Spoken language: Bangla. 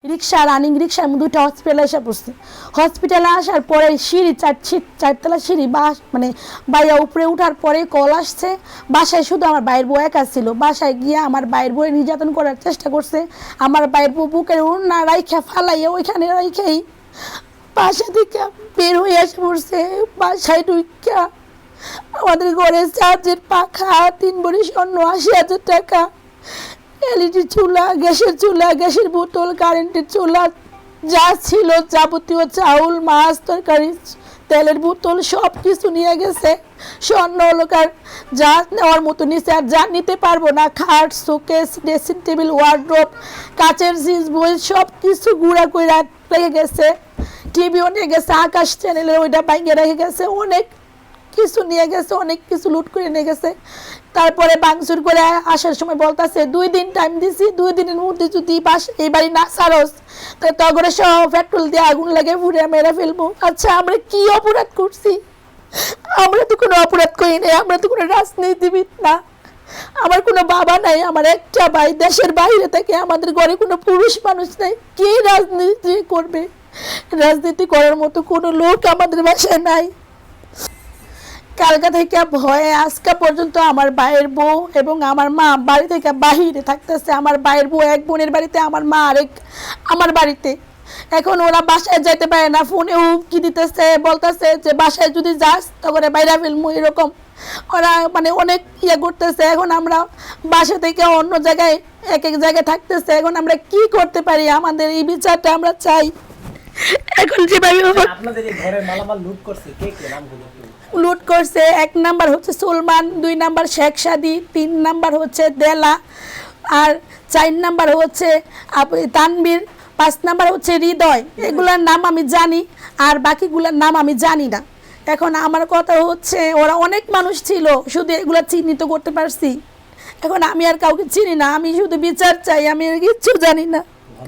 রিক্সা রানিং রিক্সার মধ্যে দুইটা হসপিটালে এসে পড়ছে। হসপিটালে আসার পরে সিঁড়ি চারতলা সিঁড়ি মানে বাইয়া উপরে উঠার পরে কল আসছে। বাসায় শুধু আমার বাইরের বউ একা ছিল। বাসায় গিয়ে আমার বাইরের বউয়ের নির্যাতন করার চেষ্টা করছে। আমার বাইরের বউ বুকের ওড়না রাইখা ফালাইয়া ওইখানে রাইখাই বাসা থেকে বের হয়ে এসে পড়ছে। বাসায় ঢুকা আমাদের ঘরে চার্জের পাখা, 3 ভরি স্বর্ণ, 80,000 টাকা, এলইডি চুলা, গ্যাসের বোতল, কারেন্টের চুলা, যা ছিল যাবতীয় চাউল, মাছ, তরকারি, তেলের বোতল সব কিছু নিয়ে গেছে। স্বর্ণ অলংকার যা নেওয়ার মতো নিচে, আর যা নিতে পারবো না, খাট, শোকেস, ড্রেসিং টেবিল, ওয়ার্ড্রোব, কাচের জিনিস, বই সব কিছু গুঁড়া করে রেখে গেছে। টিভিও নিয়ে গেছে, আকাশ চ্যানেলের ওইটা বাইকে রেখে গেছে, অনেক কিছু নিয়ে গেছে, অনেক কিছু লুট করে নিয়ে গেছে। তারপরে ভাঙচুর করে আসার সময় বলতেছে 2 দিন টাইম দিছি, 2 দিনের মধ্যে যদি এই বাড়ি না সারস তো তগরে সব পেট্রোল দিয়ে আগুন লাগে পুড়ে মেরে ফেলবো। আচ্ছা, আমরা কি অপরাধ করছি? আমরা তো কোনো অপরাধ করি নাই, আমরা তো কোনো রাজনীতিবিদ না, আমার কোনো বাবা নাই, আমার একটা ভাই দেশের বাইরে থেকে, আমাদের ঘরে কোনো পুরুষ মানুষ নাই। কে রাজনীতি করবে? রাজনীতি করার মতো কোনো লোক আমাদের বাসায় নাই। কালকা থেকে ভয়ে আজকা পর্যন্ত আমার ভাইয়ের বউ এবং আমার মা বাড়ি থেকে বাহিরে থাকতেছে। আমার ভাইয়ের বউ এক বোনের বাড়িতে, আমার মা আরেক আমার বাড়িতে। এখন ওরা বাসায় যাইতে পারে না, ফোনে হুমকি দিতেছে, বলতেছে যে বাসায় যদি যাস তখন বাইরে ফেলবো, এরকম ওরা মানে অনেক করতেছে। এখন আমরা বাসা থেকে অন্য জায়গায় এক জায়গায় থাকতেছে। এখন আমরা কি করতে পারি? আমাদের এই বিচারটা আমরা চাই। এখন যেভাবে আপনাদের এই ঘরের মালামাল লুট করছে কে কে? নামগুলো লুট করছে, 1 নাম্বার হচ্ছে সুলমান, 2 নাম্বার শেখ সাদি, 3 নাম্বার হচ্ছে দেলা, আর 4 নাম্বার হচ্ছে তানবীর, 5 নাম্বার হচ্ছে হৃদয়। এগুলোর নাম আমি জানি, আর বাকিগুলোর নাম আমি জানি না। এখন আমার কথা হচ্ছে ওরা অনেক মানুষ ছিল, শুধু এগুলো চিহ্নিত করতে পারছি। এখন আমি আর কাউকে চিনি না, আমি শুধু বিচার চাই, আমি আর কিচ্ছু জানি না।